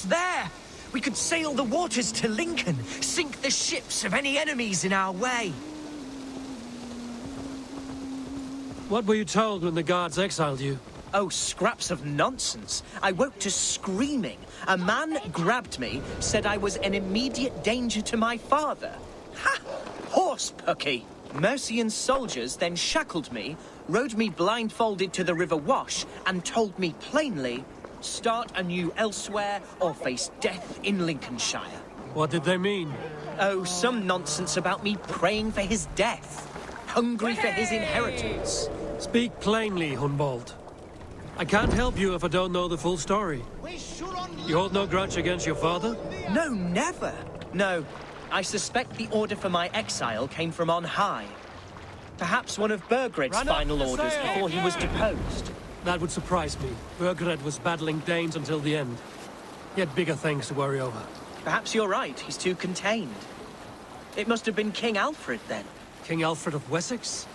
there! We could sail the waters to Lincoln, sink the ships of any enemies in our way. What were you told when the guards exiled you? Oh, scraps of nonsense. I woke to screaming. A man grabbed me, said I was an immediate danger to my father. Ha! Horse pucky! Mercian soldiers then shackled me, rode me blindfolded to the River Wash, and told me plainly, start anew elsewhere or face death in Lincolnshire. What did they mean? Oh, some nonsense about me praying for his death, hungry for his inheritance. Speak plainly, Hunwald. I can't help you if I don't know the full story. You hold no grudge against your father? No, never. No, I suspect the order for my exile came from on high. Perhaps one of Burgred's final orders before he was deposed. That would surprise me. Burgred was battling Danes until the end. He had bigger things to worry over. Perhaps you're right, he's too contained. It must have been King Alfred then. King Alfred of Wessex?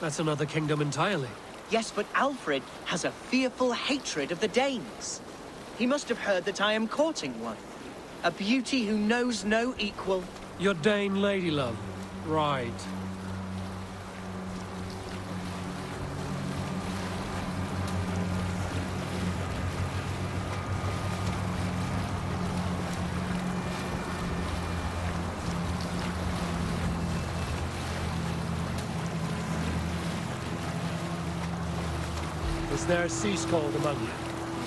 That's another kingdom entirely. Yes, but Alfred has a fearful hatred of the Danes. He must have heard that I am courting one. A beauty who knows no equal. Your Dane lady love. Right. Is there a sea scald among you?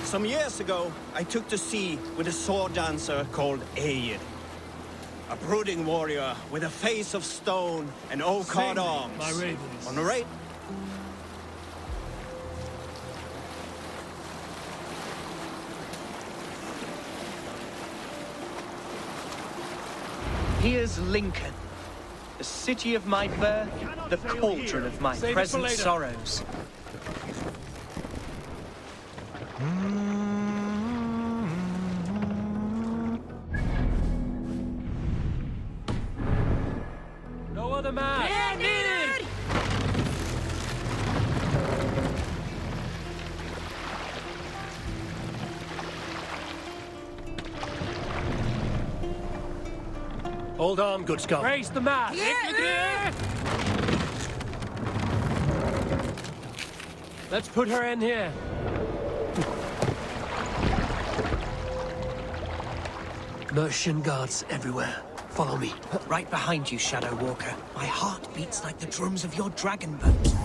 Some years ago, I took to sea with a sword dancer called Eir. A brooding warrior with a face of stone and oak-hard arms. My ravens. On the right. Here's Lincoln, the city of my birth, the cauldron of my present sorrows. No other man! Yeah, needed! Hold on, good Scott. Raise the mast! Yeah. Let's put her in here. Mercian guards everywhere. Follow me. Right behind you, Shadow Walker. My heart beats like the drums of your dragon boat.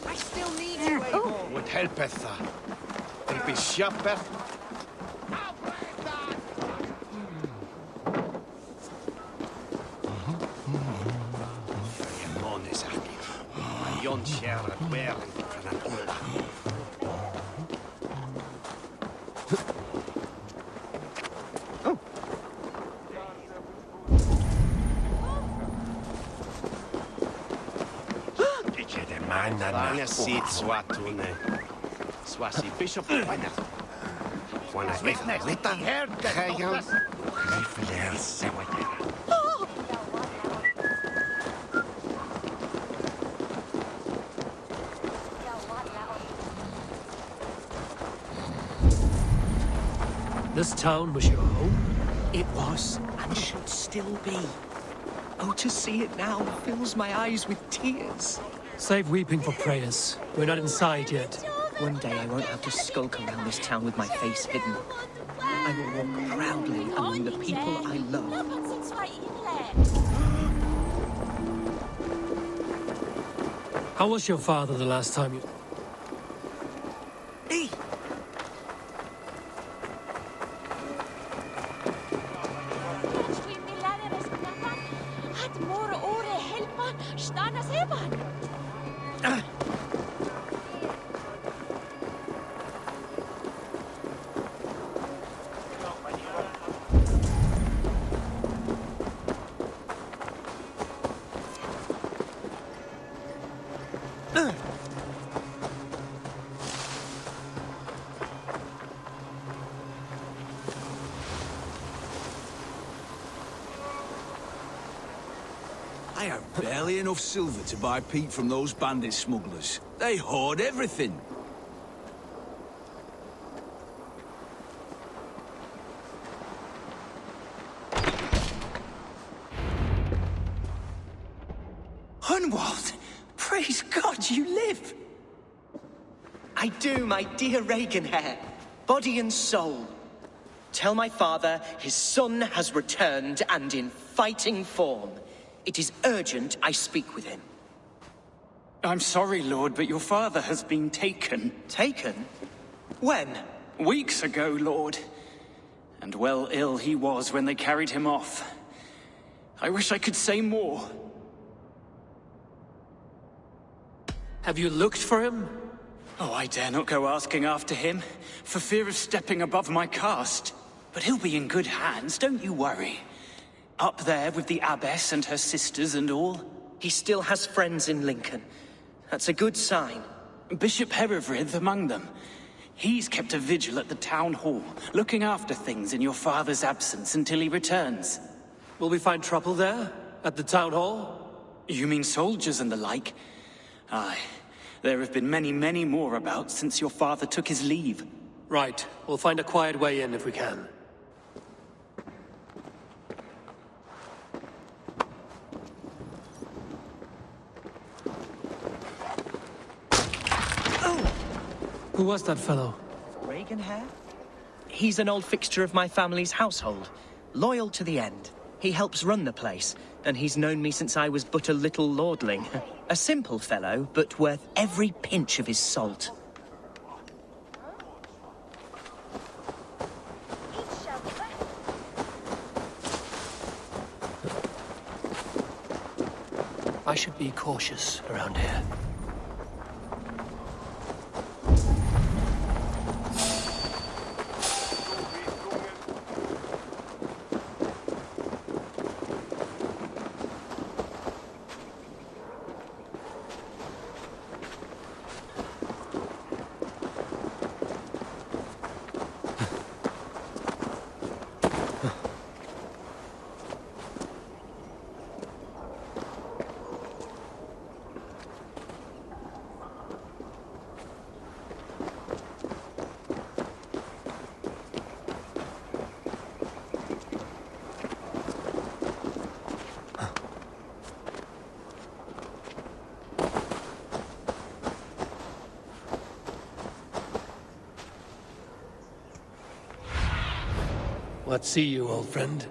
I still need you, Abel. What helpeth? It be shepherd. Aina sit swatune. Swasi bishop aina. Juana rita. Kayan. Rifeler sewaya. This town was your home? It was, and should still be. Oh, to see it now fills my eyes with tears. Save weeping for prayers. We're not inside yet. One day I won't have to skulk around this town with my face hidden. I will walk proudly among the people I love. How was your father the last time you... Hey! I have barely enough silver to buy peat from those bandit smugglers. They hoard everything. Hunwald! Praise God you live! I do, my dear Regenhair. Body and soul. Tell my father his son has returned and in fighting form. It is urgent I speak with him. I'm sorry, Lord, but your father has been taken. Taken? When? Weeks ago, Lord. And well ill he was when they carried him off. I wish I could say more. Have you looked for him? Oh, I dare not go asking after him, for fear of stepping above my caste. But he'll be in good hands, don't you worry. Up there with the abbess and her sisters and all. He still has friends in Lincoln. That's a good sign. Bishop Herefrith among them. He's kept a vigil at the town hall, looking after things in your father's absence until he returns. Will we find trouble there? At the town hall? You mean soldiers and the like? Aye. There have been many, many more about since your father took his leave. Right. We'll find a quiet way in if we can. Who was that fellow? Regenhair? He's an old fixture of my family's household. Loyal to the end. He helps run the place, and he's known me since I was but a little lordling. A simple fellow, but worth every pinch of his salt. I should be cautious around here. What see you, old friend?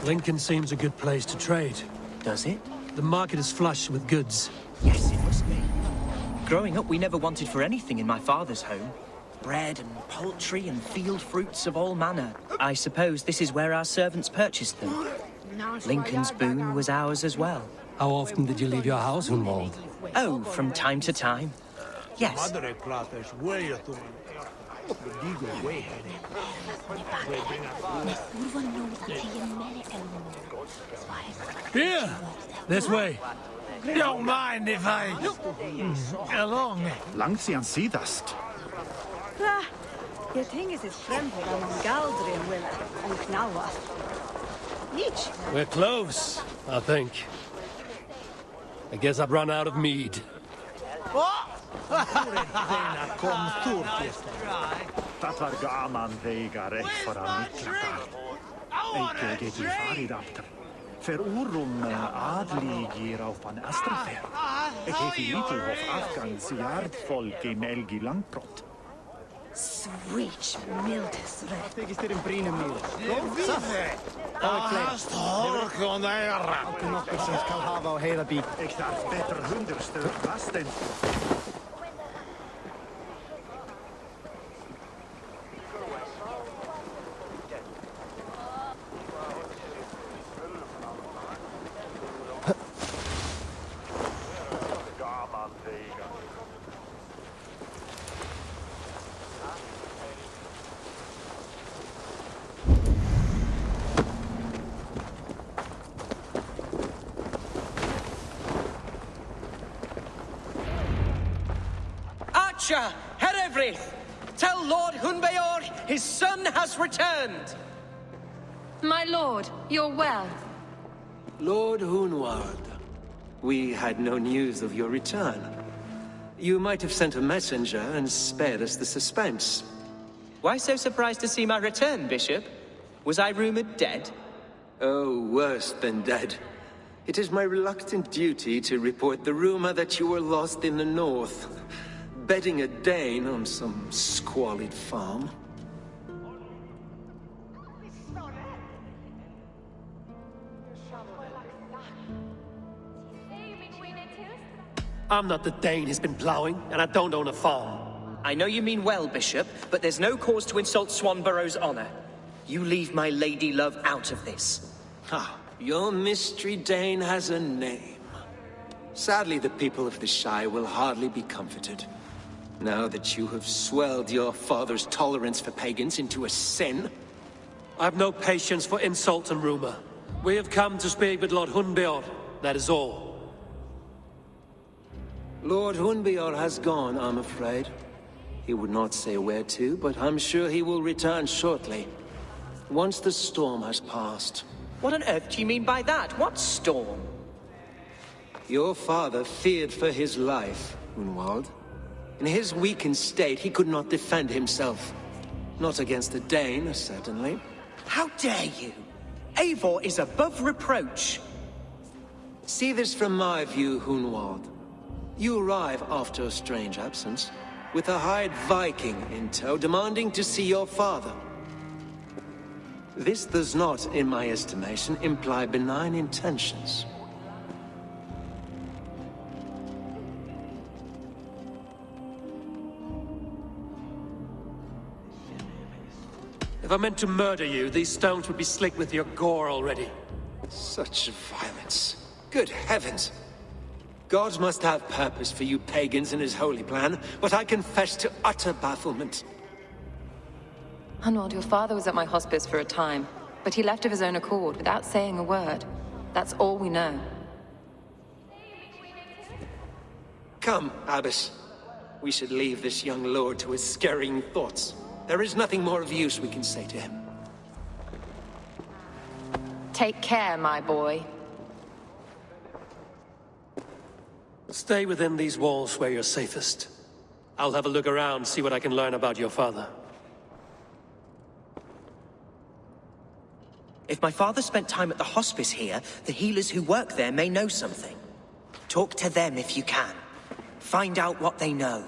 Lincoln seems a good place to trade. Does it? The market is flush with goods. Yes, it must be. Growing up, we never wanted for anything in my father's home. Bread and poultry and field fruits of all manner. I suppose this is where our servants purchased them. Lincoln's boon was ours as well. How often did you leave your house, Hunwald? Oh, from time to time. Yes. Here! This way! Don't mind if I... along. Langsian sidast. Je ting is fremd aan een galdrin willen om knauwa. Niet. We're close, I think. I guess I've run out of mead. Dat var gaman veiga recht för han. Eikä faridapter. För orum adligir auf an astrafer. Ekefilitil hof afgans yardfolk i melgi langprot. Sweet mildesre. Tegister in brine mir. Haast horkon eira. Knoppelsens kan hava och hela bit. Ik darf better hunderstör vasten. Herevri! Tell Lord Hunbeor his son has returned! My lord, you're well. Lord Hunwald, we had no news of your return. You might have sent a messenger and spared us the suspense. Why so surprised to see my return, Bishop? Was I rumored dead? Oh, worse than dead. It is my reluctant duty to report the rumor that you were lost in the north, bedding a Dane on some squalid farm. I'm not the Dane he's been plowing, and I don't own a farm. I know you mean well, Bishop, but there's no cause to insult Swanborough's honor. You leave my lady love out of this. Ah, your mystery Dane has a name. Sadly, the people of the Shire will hardly be comforted. Now that you have swelled your father's tolerance for pagans into a sin. I have no patience for insult and rumor. We have come to speak with Lord Hunbeor, that is all. Lord Hunbeor has gone, I'm afraid. He would not say where to, but I'm sure he will return shortly. Once the storm has passed. What on earth do you mean by that? What storm? Your father feared for his life, Hunwald. In his weakened state, he could not defend himself. Not against a Dane, certainly. How dare you? Eivor is above reproach. See this from my view, Hunwald. You arrive after a strange absence, with a hired Viking in tow demanding to see your father. This does not, in my estimation, imply benign intentions. If I meant to murder you, these stones would be slick with your gore already. Such violence. Good heavens! God must have purpose for you pagans in his holy plan, but I confess to utter bafflement. Hunwald, your father was at my hospice for a time, but he left of his own accord without saying a word. That's all we know. Come, Abbess. We should leave this young lord to his scurrying thoughts. There is nothing more of use we can say to him. Take care, my boy. Stay within these walls where you're safest. I'll have a look around, see what I can learn about your father. If my father spent time at the hospice here, the healers who work there may know something. Talk to them if you can. Find out what they know.